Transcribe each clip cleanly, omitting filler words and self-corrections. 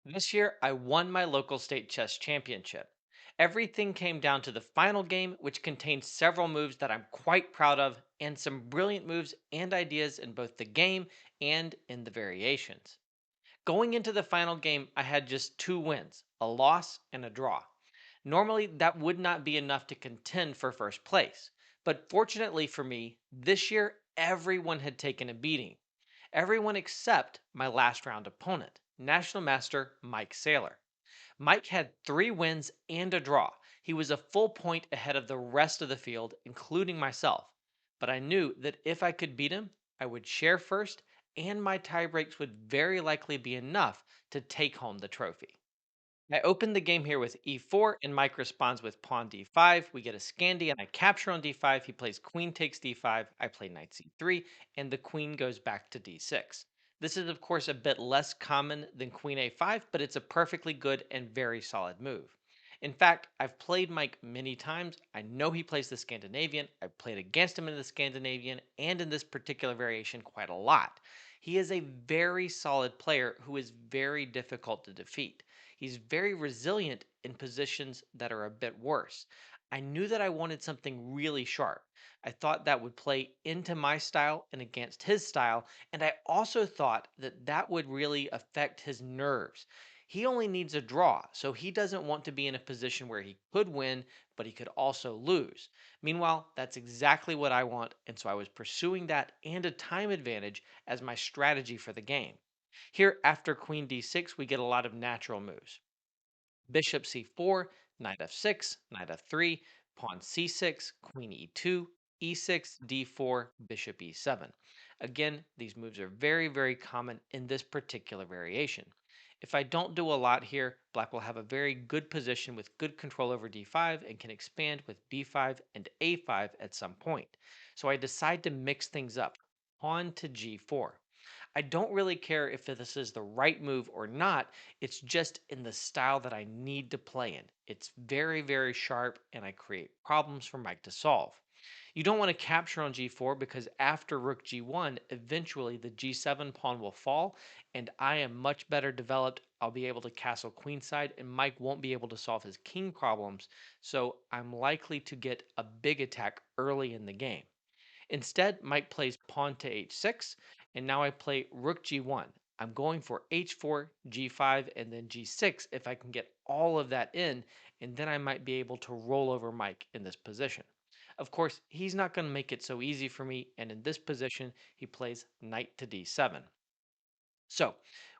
This year, I won my local state chess championship. Everything came down to the final game, which contained several moves that I'm quite proud of, and some brilliant moves and ideas in both the game and in the variations. Going into the final game, I had just two wins, a loss and a draw. Normally, that would not be enough to contend for first place. But fortunately for me, this year, everyone had taken a beating. Everyone except my last round opponent, National Master Mike Saylor. Mike had three wins and a draw. He was a full point ahead of the rest of the field, including myself. But I knew that if I could beat him, I would share first, and my tie breaks would very likely be enough to take home the trophy. I open the game here with e4, and Mike responds with pawn d5. We get a Scandi, and I capture on d5. He plays queen takes d5. I play knight c3, and the queen goes back to d6. This is, of course, a bit less common than queen a5, but it's a perfectly good and very solid move. In fact, I've played Mike many times. I know he plays the Scandinavian. I've played against him in the Scandinavian and in this particular variation quite a lot. He is a very solid player who is very difficult to defeat. He's very resilient in positions that are a bit worse. I knew that I wanted something really sharp. I thought that would play into my style and against his style, and I also thought that that would really affect his nerves. He only needs a draw, so he doesn't want to be in a position where he could win, but he could also lose. Meanwhile, that's exactly what I want, and so I was pursuing that and a time advantage as my strategy for the game. Here, after queen d6, we get a lot of natural moves. Bishop c4, knight f6, knight f3, pawn c6, queen e2, e6, d4, bishop e7. Again, these moves are very, very common in this particular variation. If I don't do a lot here, black will have a very good position with good control over d5 and can expand with b5 and a5 at some point. So I decide to mix things up. Pawn to g4. I don't really care if this is the right move or not. It's just in the style that I need to play in. It's very, very sharp, and I create problems for Mike to solve. You don't want to capture on g4 because after rook g1, eventually the g7 pawn will fall, and I am much better developed. I'll be able to castle queenside, and Mike won't be able to solve his king problems, so I'm likely to get a big attack early in the game. Instead, Mike plays pawn to h6, and now I play rook g1. I'm going for h4, g5, and then g6 if I can get all of that in, and then I might be able to roll over Mike in this position. Of course, he's not going to make it so easy for me, and in this position, he plays knight to d7. So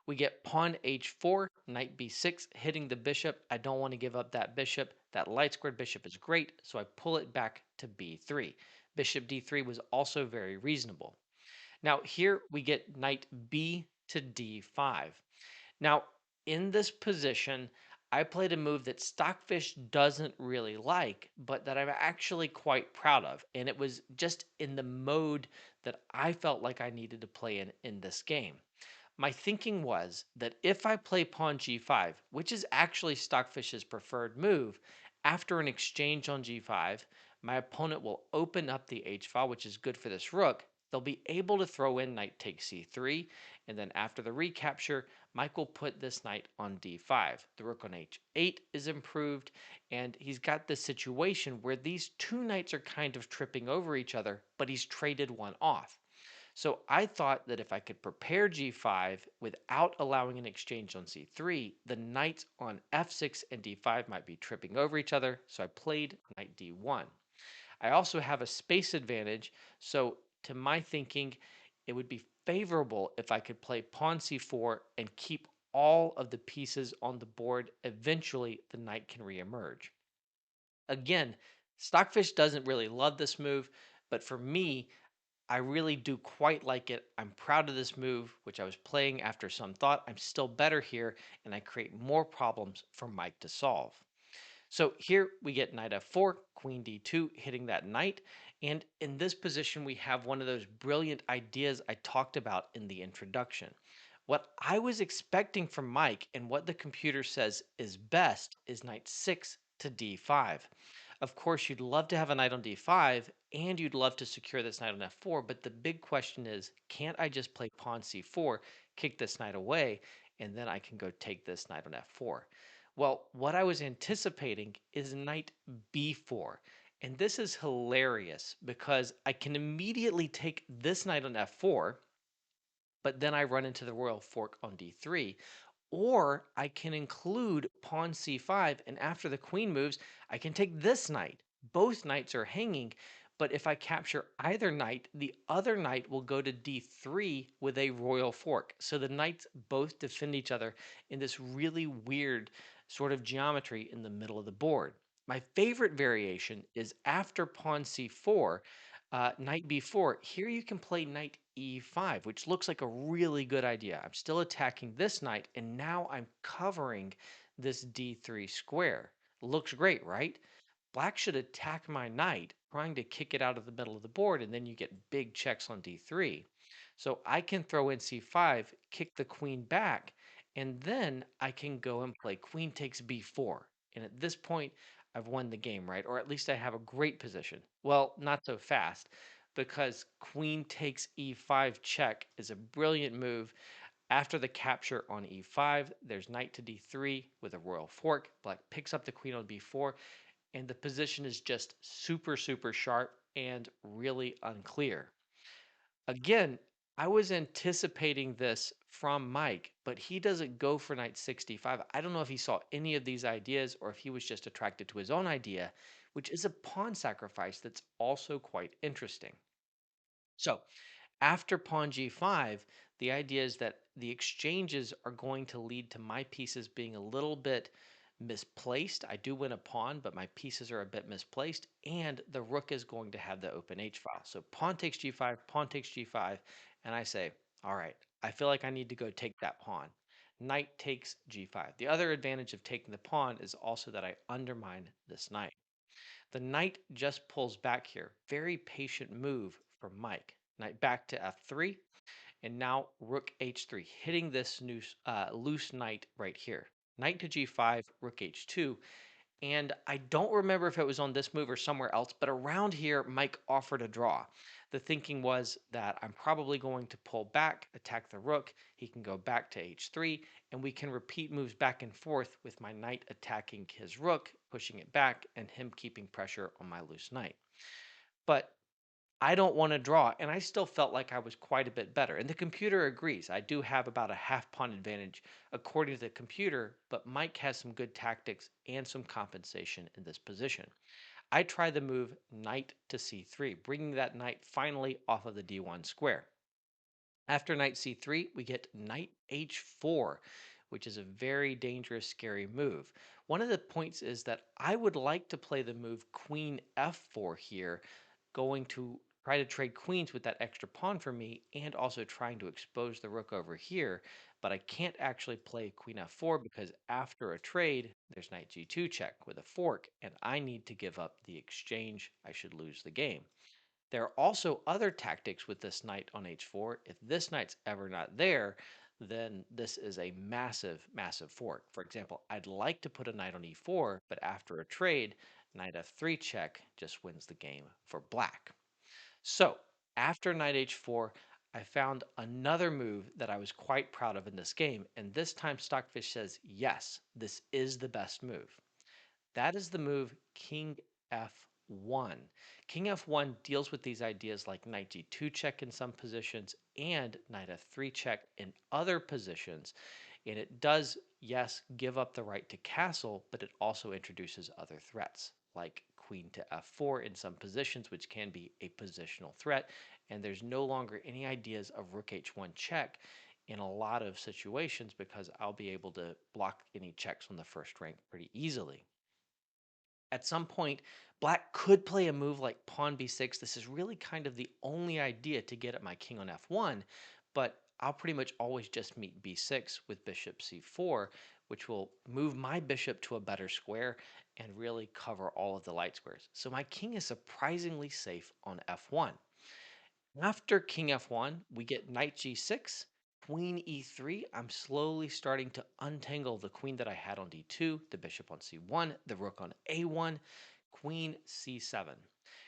we get pawn h4, knight b6, hitting the bishop. I don't want to give up that bishop. That light squared bishop is great, so I pull it back to b3. Bishop d3 was also very reasonable. Now here we get knight b to d5. Now, in this position, I played a move that Stockfish doesn't really like, but that I'm actually quite proud of. And it was just in the mode that I felt like I needed to play in this game. My thinking was that if I play pawn g5, which is actually Stockfish's preferred move, after an exchange on g5, my opponent will open up the h file, which is good for this rook. They'll be able to throw in knight takes c3, and then after the recapture, Mike will put this knight on d5. The rook on h8 is improved, and he's got this situation where these two knights are kind of tripping over each other, but he's traded one off. So I thought that if I could prepare g5 without allowing an exchange on c3, the knights on f6 and d5 might be tripping over each other. So I played knight d1. I also have a space advantage. So to my thinking, it would be favorable if I could play pawn c4 and keep all of the pieces on the board. Eventually, the knight can reemerge. Again, Stockfish doesn't really love this move, but for me, I really do quite like it. I'm proud of this move, which I was playing after some thought. I'm still better here, and I create more problems for Mike to solve. So here we get knight f4, queen d2, hitting that knight. And in this position, we have one of those brilliant ideas I talked about in the introduction. What I was expecting from Mike and what the computer says is best is knight 6 to d5. Of course, you'd love to have a knight on d5 and you'd love to secure this knight on f4, but the big question is, can't I just play pawn c4, kick this knight away, and then I can go take this knight on f4. Well, what I was anticipating is knight b4. And this is hilarious because I can immediately take this knight on f4, but then I run into the royal fork on d3. Or I can include pawn c5, and after the queen moves, I can take this knight. Both knights are hanging, but if I capture either knight, the other knight will go to d3 with a royal fork. So the knights both defend each other in this really weird sort of geometry in the middle of the board. My favorite variation is after pawn c4, knight b4. Here you can play knight e5, which looks like a really good idea. I'm still attacking this knight, and now I'm covering this d3 square. Looks great, right? Black should attack my knight, trying to kick it out of the middle of the board, and then you get big checks on d3. So I can throw in c5, kick the queen back, and then I can go and play queen takes b4. And at this point, I've won the game, right? Or at least I have a great position. Well, not so fast, because queen takes e5 check is a brilliant move. After the capture on e5, there's knight to d3 with a royal fork. Black picks up the queen on b4, and the position is just super, super sharp and really unclear. Again, I was anticipating this from Mike, but he doesn't go for knight 65. I don't know if he saw any of these ideas or if he was just attracted to his own idea, which is a pawn sacrifice that's also quite interesting. So, after pawn g5, the idea is that the exchanges are going to lead to my pieces being a little bit misplaced. I do win a pawn, but my pieces are a bit misplaced, and the rook is going to have the open h file. So pawn takes g5, pawn takes g5, and I say, all right, I feel like I need to go take that pawn. Knight takes g5. The other advantage of taking the pawn is also that I undermine this knight. The knight just pulls back here. Very patient move from Mike. Knight back to f3, and now rook h3, hitting this loose knight right here. Knight to g5, rook h2, and I don't remember if it was on this move or somewhere else, but around here, Mike offered a draw. The thinking was that I'm probably going to pull back, attack the rook. He can go back to h3, and we can repeat moves back and forth with my knight attacking his rook, pushing it back, and him keeping pressure on my loose knight. But I don't want to draw, and I still felt like I was quite a bit better. And the computer agrees. I do have about a half pawn advantage according to the computer, but Mike has some good tactics and some compensation in this position. I try the move knight to c3, bringing that knight finally off of the d1 square. After knight c3, we get knight h4, which is a very dangerous, scary move. One of the points is that I would like to play the move queen f4 here, going to try to trade queens with that extra pawn for me and also trying to expose the rook over here. But I can't actually play queen f4 because after a trade, there's knight g2 check with a fork, and I need to give up the exchange. I should lose the game. There are also other tactics with this knight on h4. If this knight's ever not there, then this is a massive, massive fork. For example, I'd like to put a knight on e4, but after a trade, knight f3 check just wins the game for black. So after knight h4, I found another move that I was quite proud of in this game, and this time Stockfish says, yes, this is the best move. That is the move King F1. King F1 deals with these ideas like knight G2 check in some positions and knight F3 check in other positions. And it does, yes, give up the right to castle, but it also introduces other threats like queen to F4 in some positions, which can be a positional threat. And there's no longer any ideas of rook H1 check in a lot of situations because I'll be able to block any checks on the first rank pretty easily. At some point, black could play a move like pawn b6. This is really kind of the only idea to get at my king on f1, but I'll pretty much always just meet b6 with bishop c4, which will move my bishop to a better square and really cover all of the light squares. So my king is surprisingly safe on f1. After king f1, we get knight g6, queen e3. I'm slowly starting to untangle the queen that I had on d2, the bishop on c1, the rook on a1, queen c7.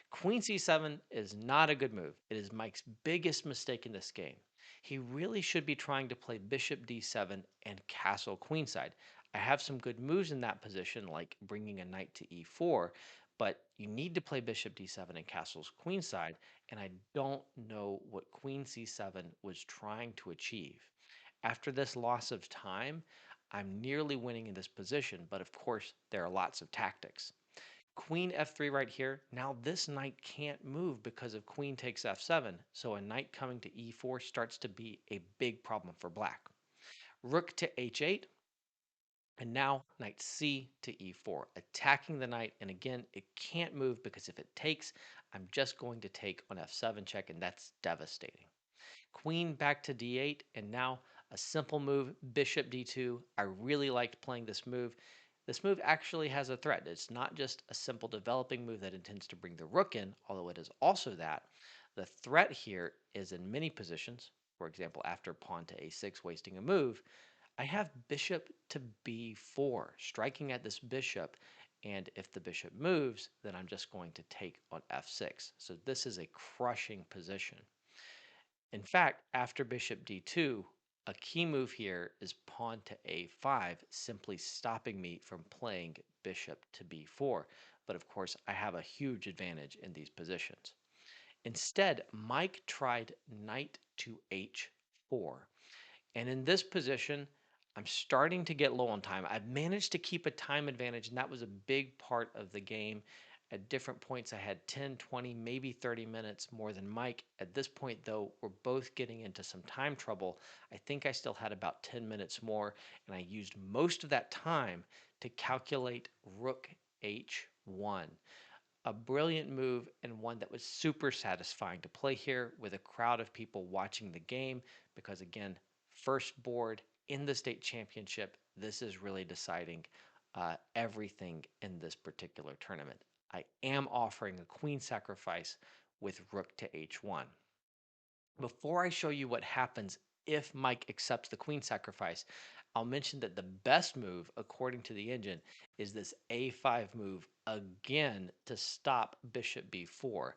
Queen c7 is not a good move. It is Mike's biggest mistake in this game. He really should be trying to play bishop d7 and castle queenside. I have some good moves in that position, like bringing a knight to e4, but you need to play bishop d7 and castles queenside, and I don't know what queen c7 was trying to achieve. After this loss of time, I'm nearly winning in this position, but of course, there are lots of tactics. Queen f3 right here. Now this knight can't move because of queen takes f7. So a knight coming to e4 starts to be a big problem for black. Rook to h8. And now knight c to e4, attacking the knight. And again, it can't move because if it takes, I'm just going to take on f7 check, and that's devastating. Queen back to d8, and now a simple move, bishop d2. I really liked playing this move. This move actually has a threat. It's not just a simple developing move that intends to bring the rook in, although it is also that. The threat here is in many positions. For example, after pawn to a6, wasting a move, I have bishop to b4, striking at this bishop, and if the bishop moves, then I'm just going to take on f6. So this is a crushing position. In fact, after bishop d2, a key move here is pawn to a5, simply stopping me from playing bishop to b4. But of course, I have a huge advantage in these positions. Instead, Mike tried knight to h4. And in this position, I'm starting to get low on time. I've managed to keep a time advantage, and that was a big part of the game. At different points, I had 10, 20, maybe 30 minutes more than Mike. At this point, though, we're both getting into some time trouble. I think I still had about 10 minutes more, and I used most of that time to calculate rook h1. A brilliant move, and one that was super satisfying to play here with a crowd of people watching the game because, again, first board in the state championship, this is really deciding everything in this particular tournament. I am offering a queen sacrifice with rook to h1. Before I show you what happens if Mike accepts the queen sacrifice, I'll mention that the best move, according to the engine, is this a5 move again to stop bishop b4.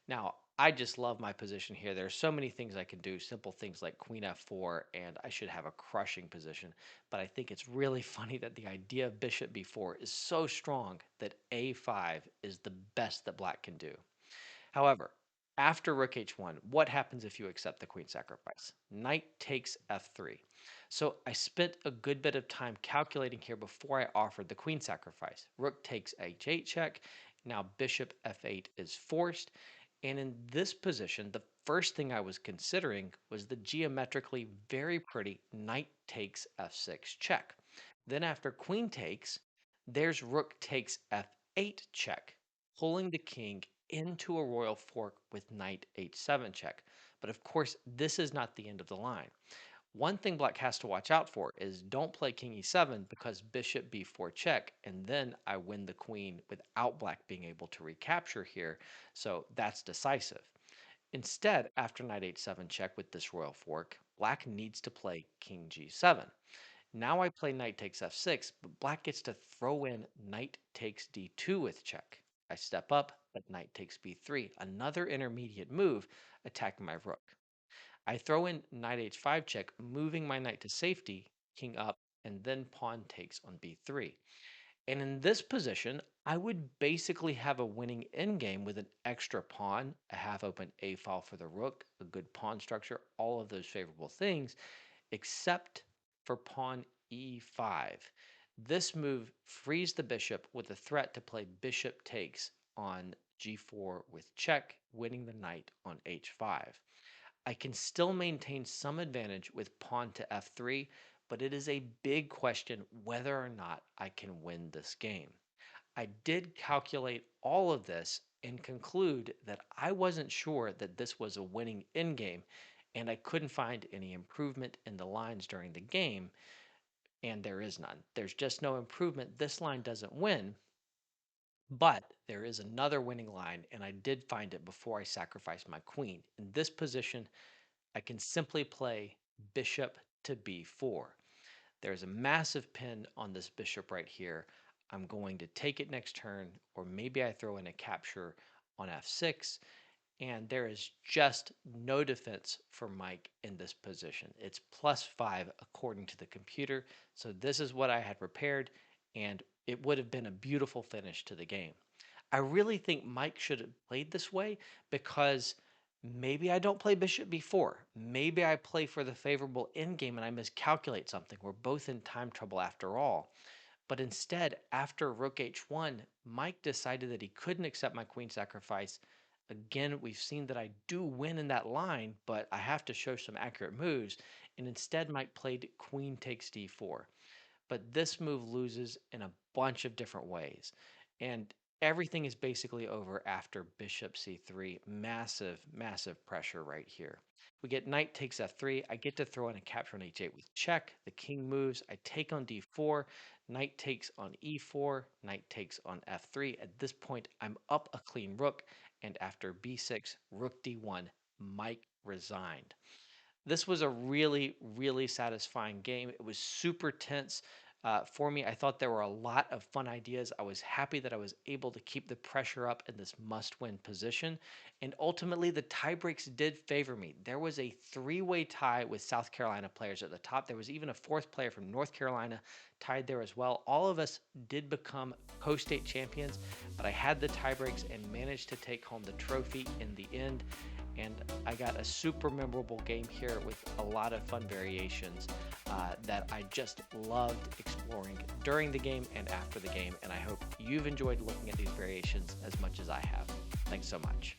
Now, I just love my position here. There are so many things I can do, simple things like queen f4, and I should have a crushing position. But I think it's really funny that the idea of bishop b4 is so strong that a5 is the best that black can do. However, after rook h1, what happens if you accept the queen sacrifice? Knight takes f3. So I spent a good bit of time calculating here before I offered the queen sacrifice. Rook takes h8 check. Now bishop f8 is forced. And in this position, the first thing I was considering was the geometrically very pretty knight takes f6 check. Then after queen takes, there's rook takes f8 check, pulling the king into a royal fork with knight h7 check. But of course, this is not the end of the line. One thing black has to watch out for is don't play king e7 because bishop b4 check, and then I win the queen without black being able to recapture here. So that's decisive. Instead, after knight h7 check with this royal fork, black needs to play king g7. Now I play knight takes f6, but black gets to throw in knight takes d2 with check. I step up, but knight takes b3, another intermediate move attacking my rook. I throw in knight h5 check, moving my knight to safety, king up, and then pawn takes on b3. And in this position, I would basically have a winning endgame with an extra pawn, a half open a file for the rook, a good pawn structure, all of those favorable things, except for pawn e5. This move frees the bishop with a threat to play bishop takes on g4 with check, winning the knight on h5. I can still maintain some advantage with pawn to f3, but it is a big question whether or not I can win this game. I did calculate all of this and conclude that I wasn't sure that this was a winning endgame, and I couldn't find any improvement in the lines during the game, and there is none. There's just no improvement. This line doesn't win, but there is another winning line, and I did find it before I sacrificed my queen. In this position, I can simply play bishop to b4. There's a massive pin on this bishop right here. I'm going to take it next turn, or maybe I throw in a capture on f6. And there is just no defense for Mike in this position. It's +5 according to the computer. So this is what I had prepared, and it would have been a beautiful finish to the game. I really think Mike should have played this way because maybe I don't play bishop b4. Maybe I play for the favorable endgame and I miscalculate something. We're both in time trouble after all. But instead, after rook h1, Mike decided that he couldn't accept my queen sacrifice. Again, we've seen that I do win in that line, but I have to show some accurate moves. And instead, Mike played queen takes d4. But this move loses in a bunch of different ways. And everything is basically over after bishop c3. Massive, massive pressure right here. We get knight takes f3. I get to throw in a capture on h8 with check. The king moves. I take on d4. Knight takes on e4. Knight takes on f3. At this point, I'm up a clean rook. And after b6, rook d1, Mike resigned. This was a really, really satisfying game. It was super tense for me. I thought there were a lot of fun ideas. I was happy that I was able to keep the pressure up in this must win position. And ultimately, the tiebreaks did favor me. There was a three-way tie with South Carolina players at the top. There was even a fourth player from North Carolina tied there as well. All of us did become co state champions, but I had the tiebreaks and managed to take home the trophy in the end. And I got a super memorable game here with a lot of fun variations that I just loved exploring during the game and after the game. And I hope you've enjoyed looking at these variations as much as I have. Thanks so much.